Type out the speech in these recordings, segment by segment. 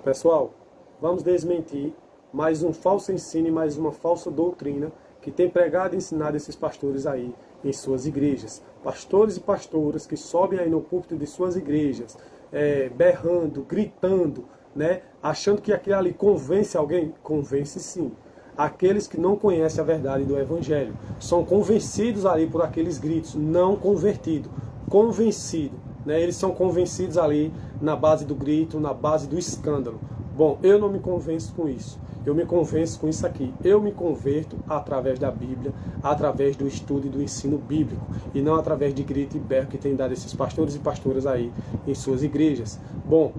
Pessoal, vamos desmentir mais um falso ensino e mais uma falsa doutrina que tem pregado e ensinado esses pastores aí em suas igrejas. Pastores e pastoras que sobem aí no púlpito de suas igrejas, berrando, gritando, né, achando que aquilo ali convence alguém. Convence sim. Aqueles que não conhecem a verdade do Evangelho são convencidos ali por aqueles gritos, não convertido, convencido. Né? Eles são convencidos ali na base do grito, na base do escândalo. Bom, eu não me convenço com isso. Eu me convenço com isso aqui. Eu me converto através da Bíblia, através do estudo e do ensino bíblico, e não através de grito e berro que tem dado esses pastores e pastoras aí em suas igrejas. Bom,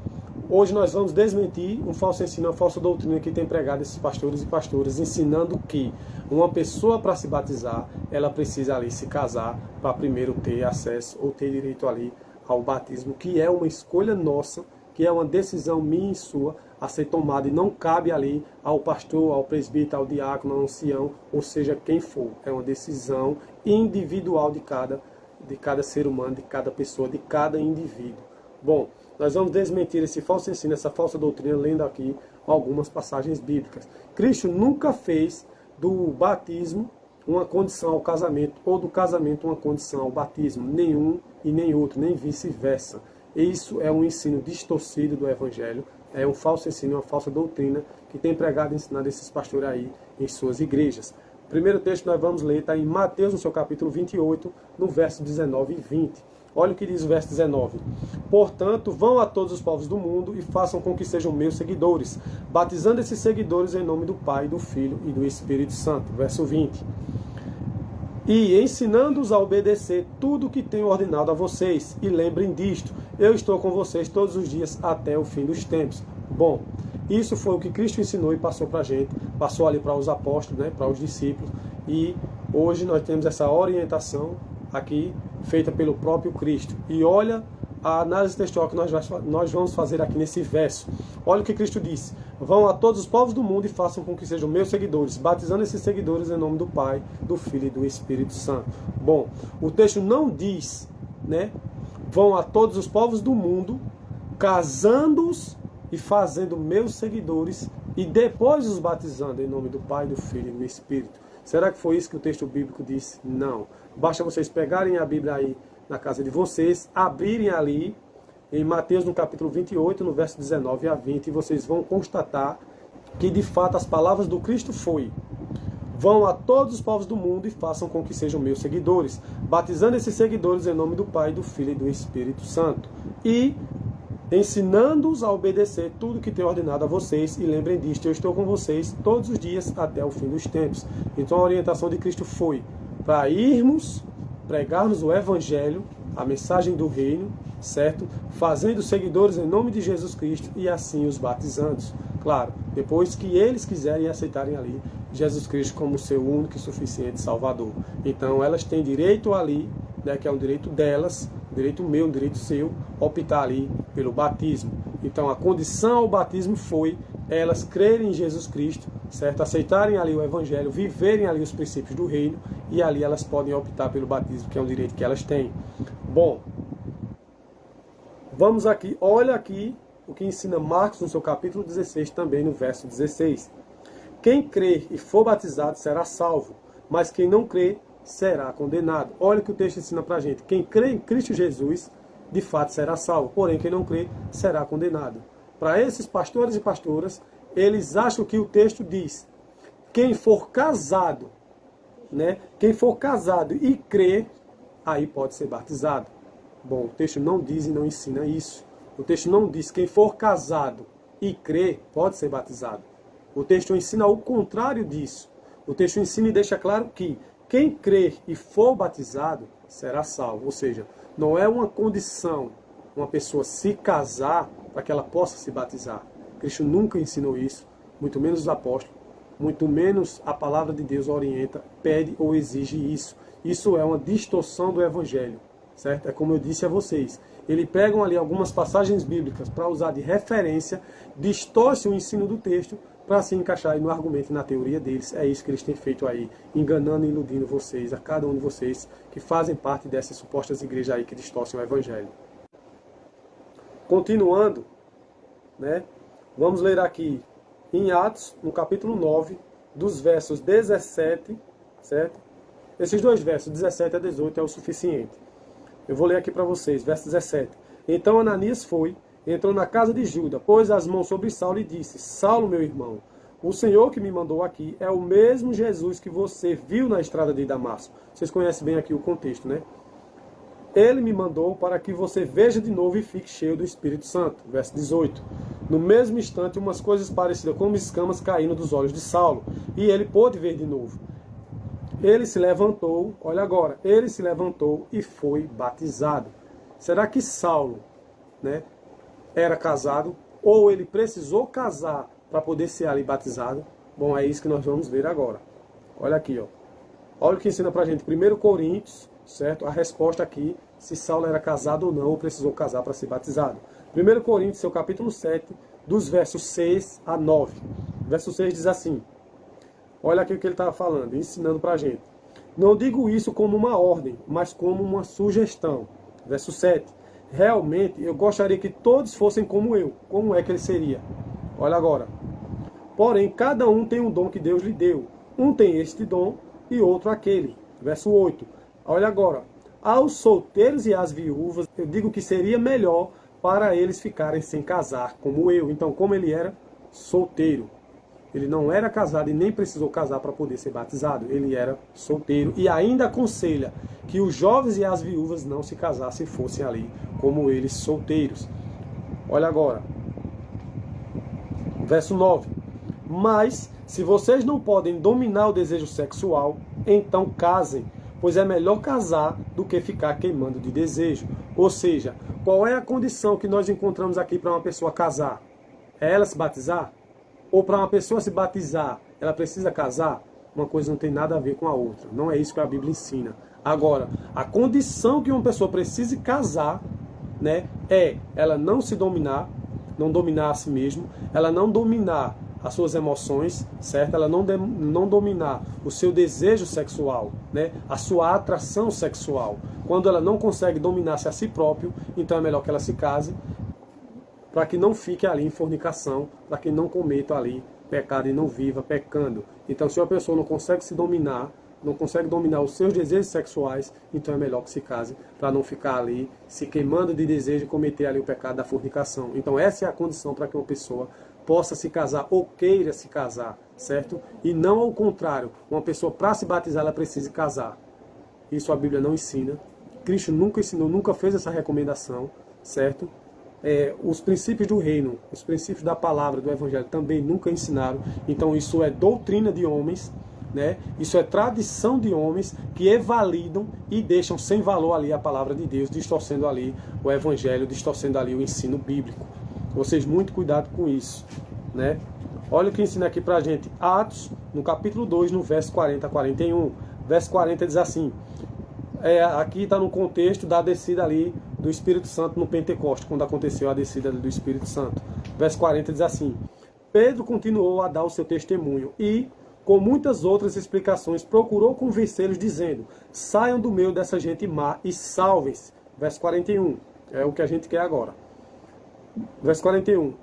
hoje nós vamos desmentir um falso ensino, uma falsa doutrina que tem pregado esses pastores e pastoras, ensinando que uma pessoa para se batizar, ela precisa ali se casar para primeiro ter acesso ou ter direito ali ao batismo, que é uma escolha nossa, que é uma decisão minha e sua a ser tomada, e não cabe ali ao pastor, ao presbítero, ao diácono, ao ancião, ou seja, quem for. É uma decisão individual de cada ser humano, de cada pessoa, de cada indivíduo. Bom, nós vamos desmentir esse falso ensino, essa falsa doutrina, lendo aqui algumas passagens bíblicas. Cristo nunca fez do batismo uma condição ao casamento, ou do casamento uma condição ao batismo. Nenhum e nem outro, nem vice-versa. Isso é um ensino distorcido do Evangelho, é um falso ensino, uma falsa doutrina que tem pregado e ensinado esses pastores aí em suas igrejas. O primeiro texto que nós vamos ler está em Mateus, no seu capítulo 28, no verso 19 e 20. Olha o que diz o verso 19. Portanto, vão a todos os povos do mundo e façam com que sejam meus seguidores, batizando esses seguidores em nome do Pai, do Filho e do Espírito Santo. Verso 20. E ensinando-os a obedecer tudo o que tenho ordenado a vocês. E lembrem disto, eu estou com vocês todos os dias até o fim dos tempos. Bom, isso foi o que Cristo ensinou e passou para a gente, passou ali para os apóstolos, né, para os discípulos. E hoje nós temos essa orientação aqui feita pelo próprio Cristo. E olha a análise textual que nós vamos fazer aqui nesse verso. Olha o que Cristo disse. Vão a todos os povos do mundo e façam com que sejam meus seguidores, batizando esses seguidores em nome do Pai, do Filho e do Espírito Santo. Bom, o texto não diz, né? Vão a todos os povos do mundo, casando-os e fazendo meus seguidores, e depois os batizando em nome do Pai, do Filho e do Espírito. Será que foi isso que o texto bíblico disse? Não. Basta vocês pegarem a Bíblia aí na casa de vocês, abrirem ali em Mateus no capítulo 28, no verso 19 a 20, e vocês vão constatar que de fato as palavras do Cristo foi: vão a todos os povos do mundo e façam com que sejam meus seguidores, batizando esses seguidores em nome do Pai, do Filho e do Espírito Santo, e ensinando-os a obedecer tudo que tenho ordenado a vocês, e lembrem disto, eu estou com vocês todos os dias até o fim dos tempos. Então a orientação de Cristo foi para irmos, pregarmos o Evangelho, a mensagem do reino, certo? Fazendo seguidores em nome de Jesus Cristo e assim os batizando. Claro, depois que eles quiserem aceitarem ali Jesus Cristo como seu único e suficiente Salvador. Então elas têm direito ali, né, que é um direito delas, um direito meu, um direito seu, optar ali pelo batismo. Então a condição ao batismo foi elas crerem em Jesus Cristo, certo? Aceitarem ali o Evangelho, viverem ali os princípios do reino, e ali elas podem optar pelo batismo, que é um direito que elas têm. Bom, vamos aqui, olha aqui o que ensina Marcos no seu capítulo 16, também no verso 16. Quem crer e for batizado será salvo, mas quem não crer será condenado. Olha o que o texto ensina pra gente. Quem crê em Cristo Jesus, de fato será salvo, porém quem não crê será condenado. Para esses pastores e pastoras, eles acham que o texto diz: quem for casado, né? Quem for casado e crer, aí pode ser batizado. Bom, o texto não diz e não ensina isso. O texto não diz quem for casado e crer pode ser batizado. O texto ensina o contrário disso. O texto ensina e deixa claro que quem crer e for batizado será salvo. Ou seja, não é uma condição uma pessoa se casar para que ela possa se batizar. Cristo nunca ensinou isso, muito menos os apóstolos, muito menos a palavra de Deus orienta, pede ou exige isso. Isso é uma distorção do Evangelho, certo? É como eu disse a vocês. Eles pegam ali algumas passagens bíblicas para usar de referência, distorcem o ensino do texto para se encaixar aí no argumento e na teoria deles. É isso que eles têm feito aí, enganando e iludindo vocês, a cada um de vocês que fazem parte dessas supostas igrejas aí que distorcem o Evangelho. Continuando, né? Vamos ler aqui em Atos, no capítulo 9, dos versos 17, certo? Esses dois versos, 17 a 18, é o suficiente. Eu vou ler aqui para vocês, verso 17. Então Ananias foi, entrou na casa de Judas, pôs as mãos sobre Saulo e disse: Saulo, meu irmão, o Senhor que me mandou aqui é o mesmo Jesus que você viu na estrada de Damasco. Vocês conhecem bem aqui o contexto, né? Ele me mandou para que você veja de novo e fique cheio do Espírito Santo. Verso 18. No mesmo instante, umas coisas parecidas como escamas caíram dos olhos de Saulo, e ele pôde ver de novo. Ele se levantou, olha agora, ele se levantou e foi batizado. Será que Saulo, né, era casado? Ou ele precisou casar para poder ser ali batizado? Bom, é isso que nós vamos ver agora. Olha aqui, ó. Olha o que ensina pra gente. 1 Coríntios, certo? A resposta aqui, se Saulo era casado ou não, ou precisou casar para ser batizado. 1 Coríntios, seu capítulo 7, dos versos 6 a 9. Verso 6 diz assim. Olha aqui o que ele estava falando, ensinando pra gente. Não digo isso como uma ordem, mas como uma sugestão. Verso 7. Realmente, eu gostaria que todos fossem como eu. Como é que ele seria? Olha agora. Porém, cada um tem um dom que Deus lhe deu. Um tem este dom e outro aquele. Verso 8. Olha agora. Aos solteiros e às viúvas, eu digo que seria melhor para eles ficarem sem casar, como eu. Então, como ele era solteiro. Ele não era casado e nem precisou casar para poder ser batizado. Ele era solteiro. E ainda aconselha que os jovens e as viúvas não se casassem e fossem ali como eles, solteiros. Olha agora. Verso 9. Mas, se vocês não podem dominar o desejo sexual, então casem, pois é melhor casar do que ficar queimando de desejo. Ou seja, qual é a condição que nós encontramos aqui para uma pessoa casar? É ela se batizar? Ou para uma pessoa se batizar, ela precisa casar? Uma coisa não tem nada a ver com a outra. Não é isso que a Bíblia ensina. Agora, a condição que uma pessoa precise casar, né, é ela não se dominar, não dominar a si mesmo, ela não dominar as suas emoções, certo? Ela não dominar o seu desejo sexual, né? A sua atração sexual. Quando ela não consegue dominar-se a si próprio, então é melhor que ela se case, para que não fique ali em fornicação, para que não cometa ali pecado e não viva pecando. Então, se uma pessoa não consegue se dominar, não consegue dominar os seus desejos sexuais, então é melhor que se case, para não ficar ali se queimando de desejo e cometer ali o pecado da fornicação. Então, essa é a condição para que uma pessoa possa se casar ou queira se casar, certo? E não ao contrário, uma pessoa para se batizar, ela precisa casar. Isso a Bíblia não ensina. Cristo nunca ensinou, nunca fez essa recomendação, certo? Os princípios do reino, os princípios da palavra, do evangelho também nunca ensinaram. Então isso é doutrina de homens, né? Isso é tradição de homens que evalidam e deixam sem valor ali a palavra de Deus, distorcendo ali o evangelho, distorcendo ali o ensino bíblico. Vocês, muito cuidado com isso, né? Olha o que ensina aqui pra gente. Atos, no capítulo 2, no verso 40 a 41. Verso 40 diz assim. Aqui está no contexto da descida ali do Espírito Santo no Pentecostes, quando aconteceu a descida do Espírito Santo. Verso 40 diz assim. Pedro continuou a dar o seu testemunho e, com muitas outras explicações, procurou convencê-los dizendo: saiam do meio dessa gente má e salvem-se. Verso 41. É o que a gente quer agora. Verso 41.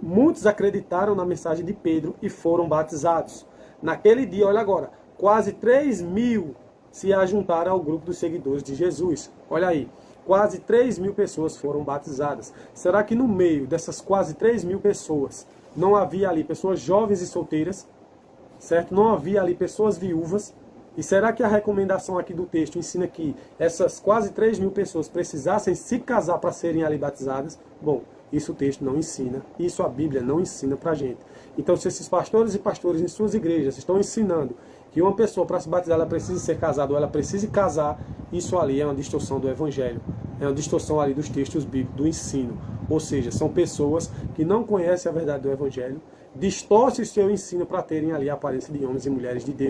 Muitos acreditaram na mensagem de Pedro e foram batizados. Naquele dia, olha agora, quase 3.000 se ajuntaram ao grupo dos seguidores de Jesus. Olha aí, quase 3.000 pessoas foram batizadas. Será que no meio dessas quase 3.000 pessoas não havia ali pessoas jovens e solteiras? Certo? Não havia ali pessoas viúvas? E será que a recomendação aqui do texto ensina que essas quase 3.000 pessoas precisassem se casar para serem ali batizadas? Bom, isso o texto não ensina, isso a Bíblia não ensina para a gente. Então, se esses pastores e pastores em suas igrejas estão ensinando que uma pessoa para se batizar ela precisa ser casada ou ela precisa casar, isso ali é uma distorção do Evangelho, é uma distorção ali dos textos bíblicos, do ensino. Ou seja, são pessoas que não conhecem a verdade do Evangelho, distorcem o seu ensino para terem ali a aparência de homens e mulheres de Deus.